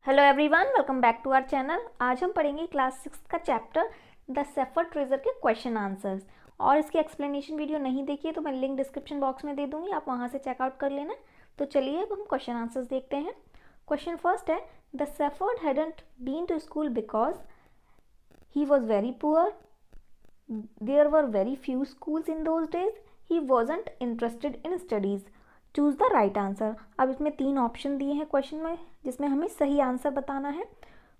Hello everyone, welcome back to our channel. आज हम पढ़ेंगे क्लास 6 का चैप्टर द सेफर्ड ट्रेजर के क्वेश्चन आंसर्स। और इसकी एक्सप्लेनेशन वीडियो नहीं देखी है तो मैं लिंक डिस्क्रिप्शन बॉक्स में दे दूंगी, आप वहां से चेकआउट कर लेना। तो चलिए अब हम क्वेश्चन आंसर्स देखते हैं। क्वेश्चन फर्स्ट है, the shepherd hadn't been to school because he was very poor, there were very few schools in those days, he wasn't interested in studies, choose the right answer. अब इसमें 3 option दिए हैं question में, जिसमें हमें सही answer बताना है।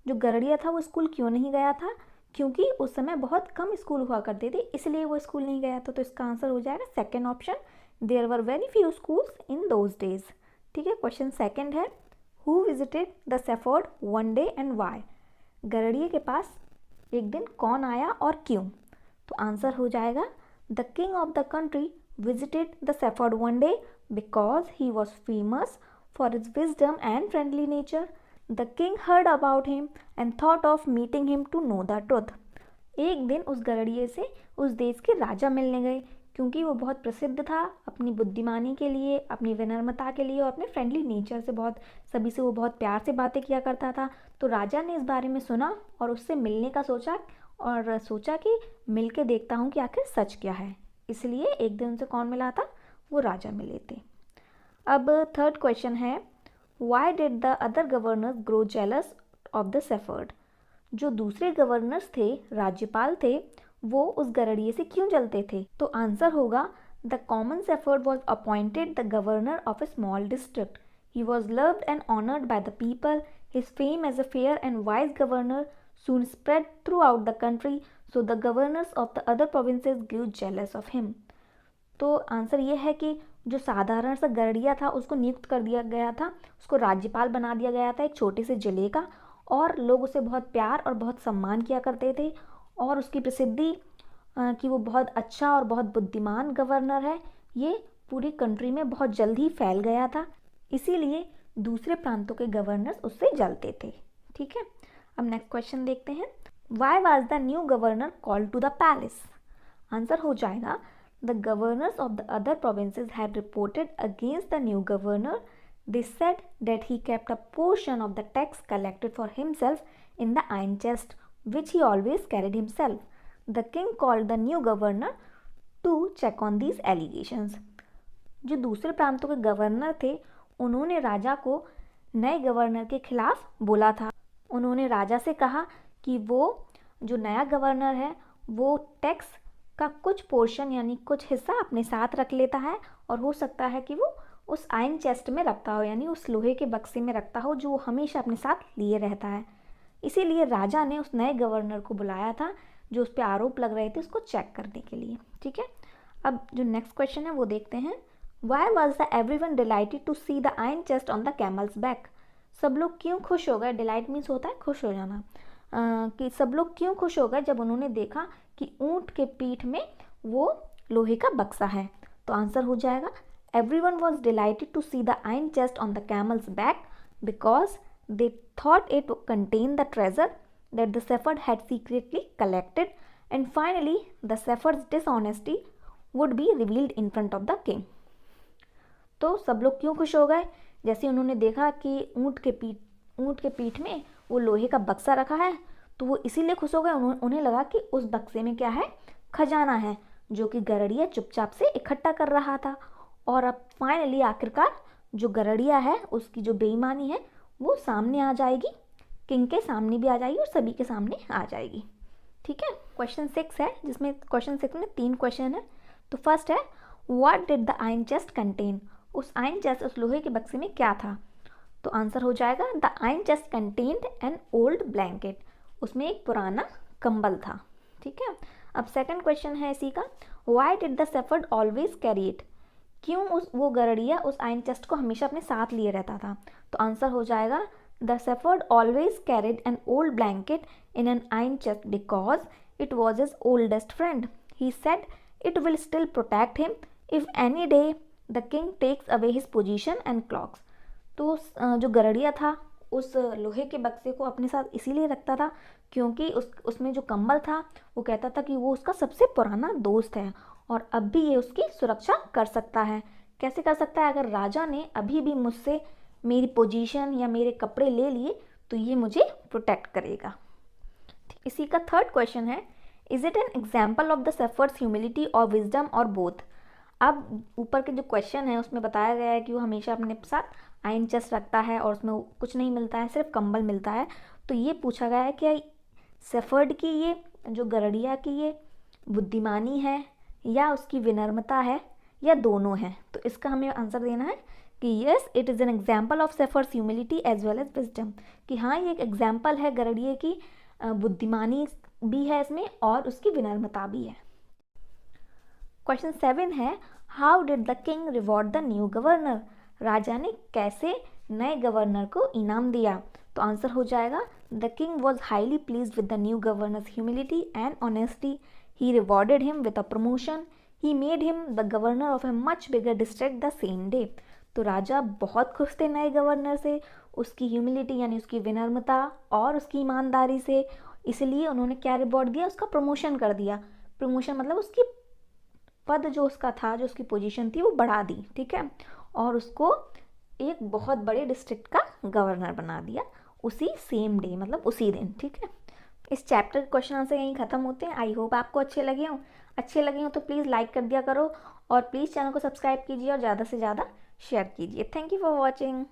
जो गरड़िया था वो स्कूल क्यों नहीं गया था? क्योंकि उस समय बहुत कम स्कूल हुआ करते थे, इसलिए वो स्कूल नहीं गया था। तो इसका आंसर हो जाएगा second option, there were very few schools in those days. ठीक है। क्वेश्चन सेकेंड है, who visited the shepherd one day and why? गरड़िए के पास एक दिन कौन आया और क्यों? तो आंसर हो जाएगा, the king of the country visited the Safford one day because he was famous for his wisdom and friendly nature. The king heard about him and thought of meeting him to know the truth. एक दिन उस गरड़िए से उस देश के राजा मिलने गए, क्योंकि वो बहुत प्रसिद्ध था अपनी बुद्धिमानी के लिए, अपनी विनम्रता के लिए और अपने फ्रेंडली नेचर से। बहुत सभी से वो बहुत प्यार से बातें किया करता था। तो राजा ने इस बारे में सुना और उससे मिलने का सोचा, और सोचा कि मिल के देखता हूँ कि आखिर सच क्या है। इसलिए एक दिन उनसे कौन मिला था? वो राजा मिले थे। अब थर्ड क्वेश्चन है, why did the other governors grow jealous of the shepherd? जो दूसरे गवर्नर्स थे, राज्यपाल थे, वो उस गरड़िए से क्यों जलते थे? तो आंसर होगा, the common shepherd was appointed the governor of a small district. He was loved and honoured by the people. His fame as a fair and wise governor soon spread throughout the country, so the governors of the other provinces grew jealous of him. तो answer ये है कि जो साधारण सा गरड़िया था उसको नियुक्त कर दिया गया था, उसको राज्यपाल बना दिया गया था एक छोटे से जिले का, और लोग उसे बहुत प्यार और बहुत सम्मान किया करते थे। और उसकी प्रसिद्धि कि वो बहुत अच्छा और बहुत बुद्धिमान गवर्नर है, ये पूरी कंट्री में बहुत जल्द ही फैल गया था। इसीलिए दूसरे प्रांतों के गवर्नर्स उससे जलते थे। ठीक है। अब नेक्स्ट क्वेश्चन देखते हैं, why was the new governor called to the palace? Answer हो जाएगा, the governors of the other provinces had reported against the new governor. They said that he kept a portion of the tax collected for himself in the iron chest which he always carried himself. The king called the new governor to check on these allegations. जो दूसरे प्रांतों के governor थे, उन्होंने राजा को नए governor के खिलाफ बोला था। उन्होंने राजा से कहा कि वो जो नया गवर्नर है वो टैक्स का कुछ पोर्शन यानी कुछ हिस्सा अपने साथ रख लेता है, और हो सकता है कि वो उस आयरन चेस्ट में रखता हो, यानी उस लोहे के बक्से में रखता हो जो वो हमेशा अपने साथ लिए रहता है। इसीलिए राजा ने उस नए गवर्नर को बुलाया था, जो उस पर आरोप लग रहे थे उसको चेक करने के लिए। ठीक है। अब जो नेक्स्ट क्वेश्चन है वो देखते हैं, why was the everyone delighted to see the iron chest on the camel's back? सब लोग क्यों खुश हो गए? डिलाइट मीन्स होता है खुश हो जाना। कि सब लोग क्यों खुश हो गए जब उन्होंने देखा कि ऊंट के पीठ में वो लोहे का बक्सा है? तो आंसर हो जाएगा, everyone was delighted to see the iron chest on the camel's back because they thought it contain the treasure that the shepherd had secretly collected, and finally the shepherd's dishonesty would be revealed in front of the king. तो सब लोग क्यों खुश हो गए? जैसे उन्होंने देखा कि ऊंट के पीठ में वो लोहे का बक्सा रखा है, तो वो इसीलिए खुश हो गए। उन्हें लगा कि उस बक्से में क्या है? खजाना है, जो कि गरड़िया चुपचाप से इकट्ठा कर रहा था। और अब फाइनली आखिरकार जो गरड़िया है उसकी जो बेईमानी है वो सामने आ जाएगी, किंग के सामने भी आ जाएगी और सभी के सामने आ जाएगी। ठीक है। क्वेश्चन 6 है, जिसमें क्वेश्चन 6 में 3 क्वेश्चन है। तो फर्स्ट है, what did the iron chest contain? उस आयरन चेस्ट, उस लोहे के बक्से में क्या था? तो आंसर हो जाएगा, the iron chest contained N old blanket. उसमें एक पुराना कंबल था। ठीक है। अब सेकंड क्वेश्चन है इसी का, why did the shepherd always carry it? क्यों वो गरड़िया उस आयरन चेस्ट को हमेशा अपने साथ लिए रहता था? तो आंसर हो जाएगा, the shepherd always carried an old blanket in an iron chest because it was his oldest friend. He said it will still protect him if any day the king takes away his position and cloaks. तो जो गरड़िया था उस लोहे के बक्से को अपने साथ इसीलिए रखता था क्योंकि उसमें जो कंबल था वो कहता था कि वो उसका सबसे पुराना दोस्त है, और अब भी ये उसकी सुरक्षा कर सकता है। कैसे कर सकता है? अगर राजा ने अभी भी मुझसे मेरी पोजीशन या मेरे कपड़े ले लिए तो ये मुझे प्रोटेक्ट करेगा। इसी का थर्ड क्वेश्चन है, is it an example of the shepherd's humility और विजडम और बोथ। अब ऊपर के जो क्वेश्चन है उसमें बताया गया है कि वो हमेशा अपने साथ आयरन चेस्ट रखता है और उसमें कुछ नहीं मिलता है, सिर्फ कंबल मिलता है। तो ये पूछा गया है कि सेफर्ड की ये जो गरुड़िया की ये बुद्धिमानी है या उसकी विनम्रता है या दोनों हैं। तो इसका हमें आंसर देना है कि yes it is an example of shepherd's humility as well as wisdom, कि हाँ ये एक एग्जाम्पल है गरुड़िया की बुद्धिमानी भी है इसमें और उसकी विनम्रता भी है। क्वेश्चन 7 है, how did the king reward the new governor. राजा ने कैसे नए गवर्नर को इनाम दिया। तो आंसर हो जाएगा, the king was highly please with the new governors humility and honesty, he rewarded him with a promotion, he made him the governor of a much bigger district the same day. तो राजा बहुत खुश थे नए governor से, उसकी humility यानी उसकी विनम्रता और उसकी ईमानदारी से, इसलिए उन्होंने क्या रिवॉर्ड दिया, उसका प्रमोशन कर दिया। प्रमोशन मतलब उसकी पद जो उसका था, जो उसकी पोजीशन थी वो बढ़ा दी, ठीक है, और उसको एक बहुत बड़े डिस्ट्रिक्ट का गवर्नर बना दिया उसी सेम डे, मतलब उसी दिन, ठीक है। इस चैप्टर के क्वेश्चन आंसर यहीं ख़त्म होते हैं। आई होप आपको अच्छे लगे हों तो प्लीज़ लाइक कर दिया करो और प्लीज़ चैनल को सब्सक्राइब कीजिए और ज़्यादा से ज़्यादा शेयर कीजिए। Thank you for watching.